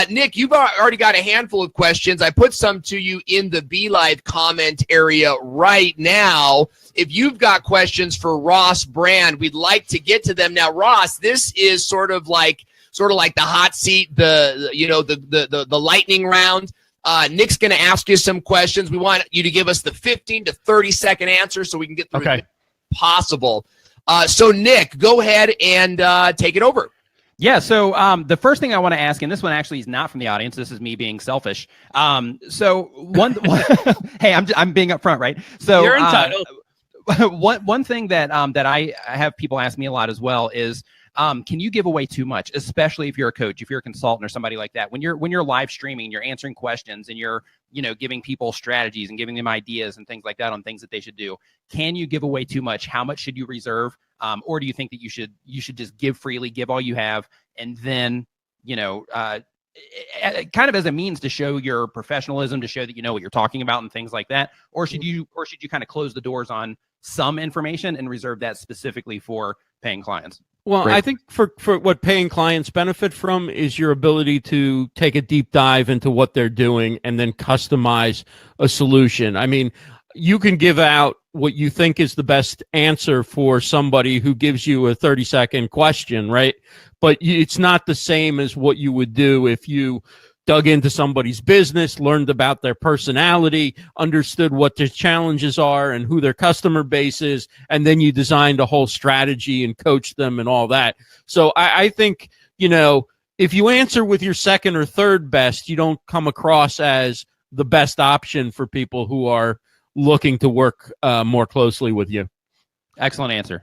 Nick, you've already got a handful of questions. I put some to you in the Be Live comment area right now. If you've got questions for Ross Brand, we'd like to get to them. Now, Ross, this is sort of like the hot seat, the lightning round. Nick's going to ask you some questions. We want you to give us the 15 to 30-second answer so we can get through as much as possible. So, Nick, go ahead and take it over. Yeah, so the first thing I want to ask, and this one actually is not from the audience. This is me being selfish. So one hey, I'm being upfront, right? So you're entitled. One thing that I have people ask me a lot as well is, can you give away too much, especially if you're a coach, if you're a consultant or somebody like that? When you're live streaming, you're answering questions and you're giving people strategies and giving them ideas and things like that on things that they should do. Can you give away too much? How much should you reserve? Or do you think that you should just give freely, give all you have, and then kind of as a means to show your professionalism, to show that you know what you're talking about and things like that? Or should you kind of close the doors on some information and reserve that specifically for paying clients? Well, I think for what paying clients benefit from is your ability to take a deep dive into what they're doing and then customize a solution. I mean, you can give out what you think is the best answer for somebody who gives you a 30-second question, right? But it's not the same as what you would do if you dug into somebody's business, learned about their personality, understood what their challenges are and who their customer base is, and then you designed a whole strategy and coached them and all that. So I think, if you answer with your second or third best, you don't come across as the best option for people who are looking to work more closely with you. Excellent answer.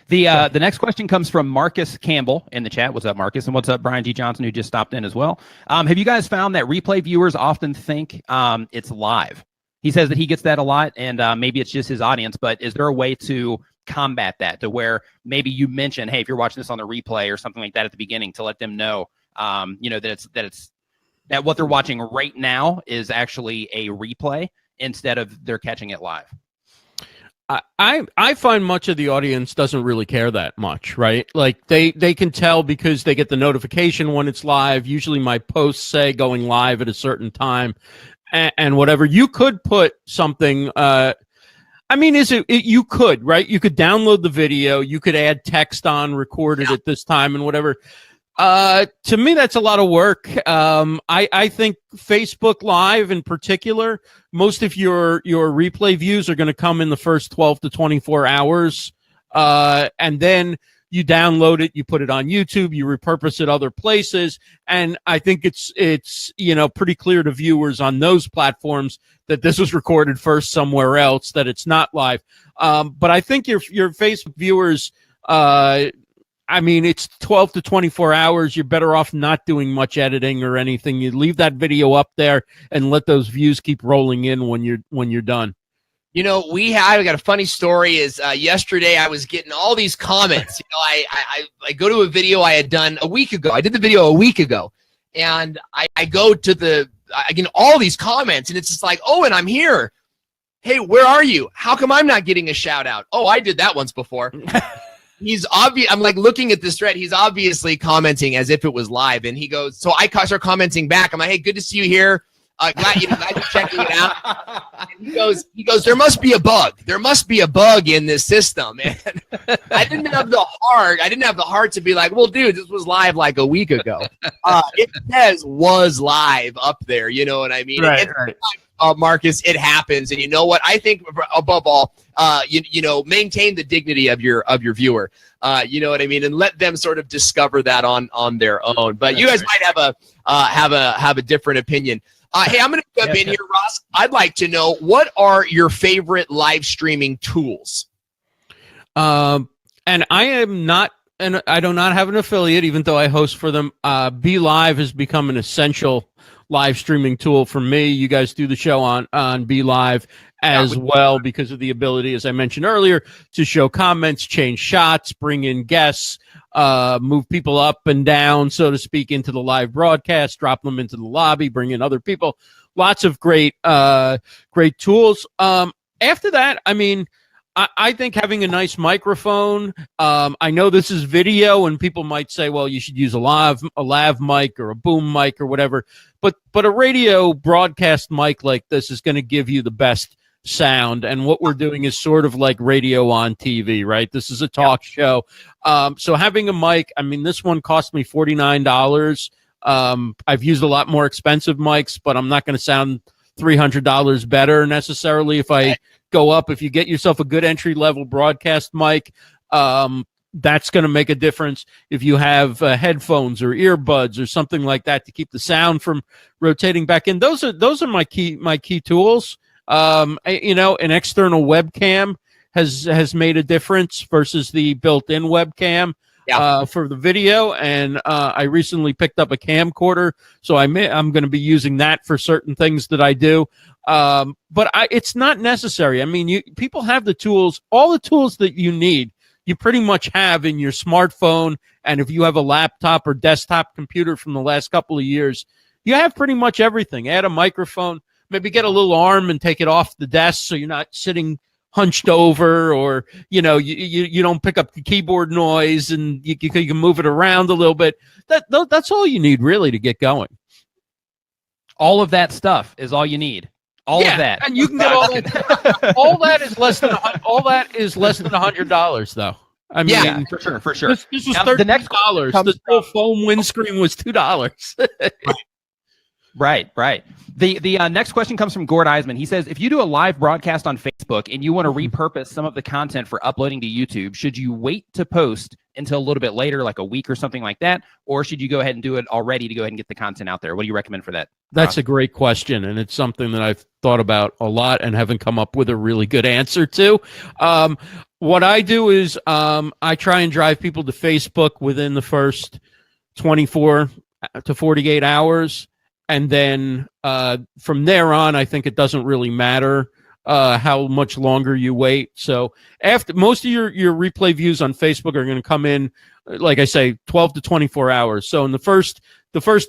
The next question comes from Marcus Campbell in the chat. What's up, Marcus? And what's up, Brian G. Johnson, who just stopped in as well. Have you guys found that replay viewers often think it's live? He says that he gets that a lot, and maybe it's just his audience, but is there a way to combat that, to where maybe you mention, hey, if you're watching this on the replay or something like that at the beginning, to let them know, that what they're watching right now is actually a replay instead of they're catching it live? I find much of the audience doesn't really care that much, right? Like they can tell because they get the notification when it's live. Usually my posts say going live at a certain time and whatever. You could put something, you could, right? You could download the video. You could add text on, recorded at this time and whatever. To me, that's a lot of work. I think Facebook Live in particular, most of your replay views are going to come in the first 12 to 24 hours. And then you download it, you put it on YouTube, you repurpose it other places. And I think it's pretty clear to viewers on those platforms that this was recorded first somewhere else, that it's not live. But I think your Facebook viewers, it's 12 to 24 hours. You're better off not doing much editing or anything. You leave that video up there and let those views keep rolling in when you're done. I got a funny story. Is yesterday I was getting all these comments. I go to a video I had done a week ago. I did the video a week ago, and I go to I get all these comments, and it's just like, Owen, I'm here. Hey, where are you? How come I'm not getting a shout out? Oh, I did that once before. He's obvious. I'm like looking at this thread. He's obviously commenting as if it was live, and he goes. So I start commenting back. I'm like, hey, good to see you here. Glad you're checking it out. And he goes. There must be a bug. There must be a bug in this system. And I didn't have the heart to be like, well, dude, this was live like a week ago. It says was live up there. You know what I mean? Right. Marcus, it happens, and you know what? I think above all, you know, maintain the dignity of your viewer. You know what I mean, and let them sort of discover that on their own. But you guys might have a different opinion. Hey, I'm going to jump in here, Ross. I'd like to know, what are your favorite live streaming tools? And I am not. And I do not have an affiliate, even though I host for them. Be Live has become an essential live streaming tool for me. You guys do the show on Be Live as well, because of the ability, as I mentioned earlier, to show comments, change shots, bring in guests, move people up and down, so to speak, into the live broadcast, drop them into the lobby, bring in other people. Lots of great tools. After that, I mean, I think having a nice microphone. I know this is video, and people might say, "Well, you should use a lav mic or a boom mic or whatever." But a radio broadcast mic like this is going to give you the best sound. And what we're doing is sort of like radio on TV, right? This is a talk show. So having a mic, I mean, this one cost me $49. I've used a lot more expensive mics, but I'm not going to sound $300 better necessarily if I go up. If you get yourself a good entry-level broadcast mic, that's going to make a difference. If you have headphones or earbuds or something like that to keep the sound from rotating back in, those are my key tools. You know, an external webcam has made a difference versus the built-in webcam for the video. And I recently picked up a camcorder, so I'm going to be using that for certain things that I do. But it's not necessary. I mean, people have the tools, all the tools that you need. You pretty much have in your smartphone, and if you have a laptop or desktop computer from the last couple of years, you have pretty much everything. Add a microphone, maybe get a little arm and take it off the desk so you're not sitting hunched over, or you know, you don't pick up the keyboard noise, and you can move it around a little bit. That's all you need really to get going. All of that stuff is all you need. All of that, and you can get all that. All that is less than $100, though. I mean, for sure. This was $30. The next full foam windscreen was $2. Right. The next question comes from Gord Eisman. He says, if you do a live broadcast on Facebook and you want to repurpose some of the content for uploading to YouTube, should you wait to post until a little bit later, like a week or something like that? Or should you go ahead and do it already to go ahead and get the content out there? What do you recommend for that? That's a great question, and it's something that I've thought about a lot and haven't come up with a really good answer to. What I do is I try and drive people to Facebook within the first 24 to 48 hours. And then from there on, I think it doesn't really matter how much longer you wait. So after most of your replay views on Facebook are going to come in, like I say, 12 to 24 hours. So in the first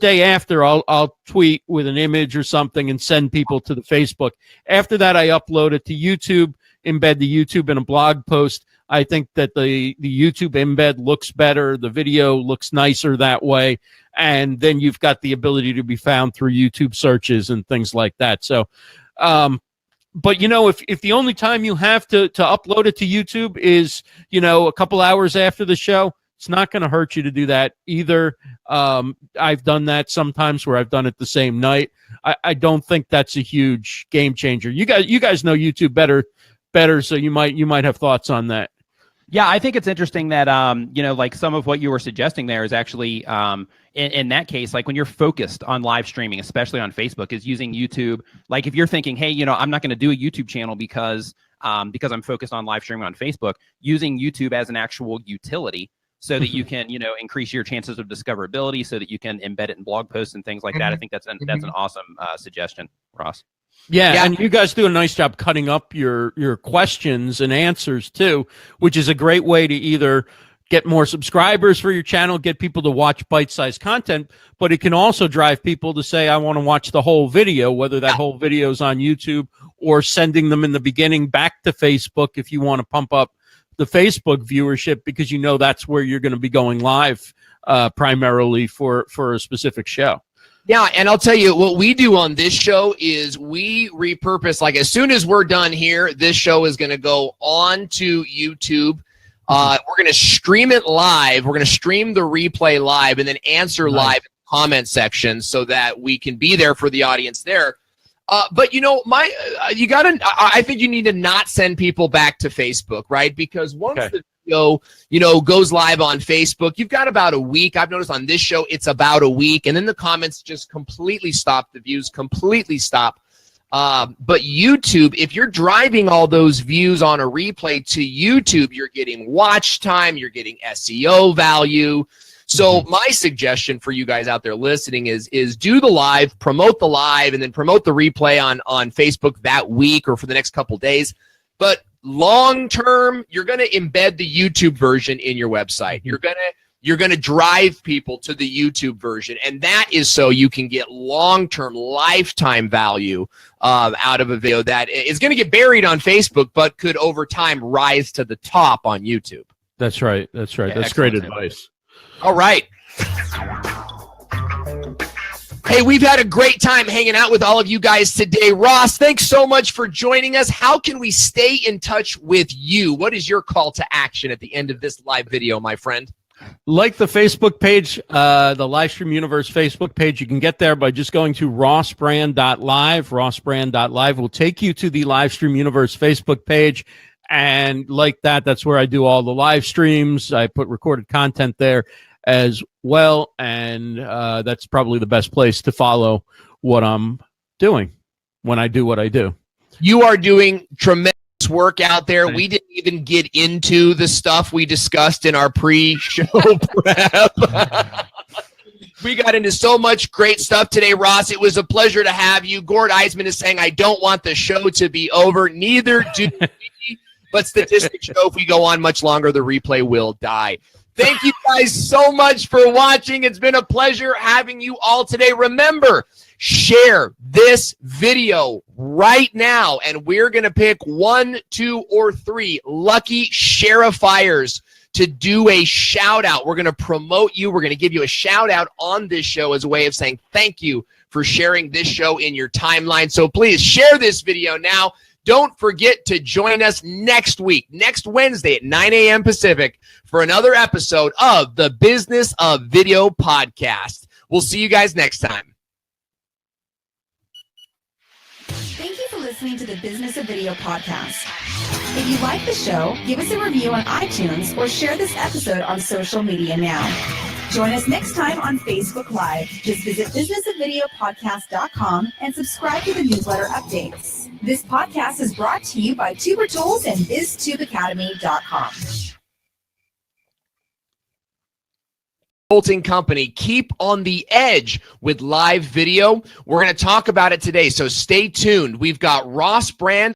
day after, I'll tweet with an image or something and send people to the Facebook. After that, I upload it to YouTube, embed the YouTube in a blog post. I think that the YouTube embed looks better. The video looks nicer that way. And then you've got the ability to be found through YouTube searches and things like that. So, but you know, if the only time you have to upload it to YouTube is, you know, a couple hours after the show, it's not going to hurt you to do that either. I've done that sometimes where I've done it the same night. I don't think that's a huge game changer. You guys know YouTube better, so you might have thoughts on that. Yeah, I think it's interesting that, you know, like some of what you were suggesting there is actually, in that case, like when you're focused on live streaming, especially on Facebook, is using YouTube. Like if you're thinking, hey, you know, I'm not going to do a YouTube channel because I'm focused on live streaming on Facebook, using YouTube as an actual utility so that you can, you know, increase your chances of discoverability, so that you can embed it in blog posts and things like that. I think that's an awesome suggestion, Ross. Yeah, and you guys do a nice job cutting up your questions and answers too, which is a great way to either get more subscribers for your channel, get people to watch bite-sized content, but it can also drive people to say, I want to watch the whole video, whether that whole video is on YouTube or sending them in the beginning back to Facebook if you want to pump up the Facebook viewership, because you know that's where you're going to be going live primarily for a specific show. Yeah, and I'll tell you, what we do on this show is we repurpose, like as soon as we're done here, this show is going to go on to YouTube. We're going to stream it live. We're going to stream the replay live and then answer live in the comment section so that we can be there for the audience there. But you know, I think you need to not send people back to Facebook, right? Because once the video, goes live on Facebook, you've got about a week. I've noticed on this show, it's about a week. And then the comments just completely stop. The views completely stop. But YouTube, if you're driving all those views on a replay to YouTube, you're getting watch time, you're getting SEO value. So my suggestion for you guys out there listening is do the live, promote the live, and then promote the replay on Facebook that week or for the next couple days. But long term, you're going to embed the YouTube version in your website. You're going to drive people to the YouTube version, and that is so you can get long-term, lifetime value out of a video that is going to get buried on Facebook, but could over time rise to the top on YouTube. That's right. That's right. That's great advice. All right. Hey, we've had a great time hanging out with all of you guys today. Ross, thanks so much for joining us. How can we stay in touch with you? What is your call to action at the end of this live video, my friend? Like the Facebook page, the Livestream Universe Facebook page. You can get there by just going to rossbrand.live. Rossbrand.live will take you to the Livestream Universe Facebook page. And like that's where I do all the live streams. I put recorded content there as well. And that's probably the best place to follow what I'm doing when I do what I do. You are doing tremendous work out there. We didn't even get into the stuff we discussed in our pre-show prep. We got into so much great stuff today, Ross. It was a pleasure to have you. Gord Eisman is saying, I don't want the show to be over. Neither do we. But statistics show if we go on much longer, the replay will die. Thank you guys so much for watching. It's been a pleasure having you all today. Remember, share this video right now, and we're going to pick 1, 2, or 3 lucky sherifiers to do a shout out. We're going to promote you. We're going to give you a shout out on this show as a way of saying thank you for sharing this show in your timeline. So please share this video now. Don't forget to join us next week, next Wednesday at 9 a.m. Pacific for another episode of the Business of Video podcast. We'll see you guys next time. Thank you for listening to the Business of Video podcast. If you like the show, give us a review on iTunes or share this episode on social media now. Join us next time on Facebook Live. Just visit businessofvideopodcast.com and subscribe to the newsletter updates. This podcast is brought to you by Tuber Tools and biztubeacademy.com. Consulting company. Keep on the edge with live video. We're going to talk about it today, so stay tuned. We've got Ross Brand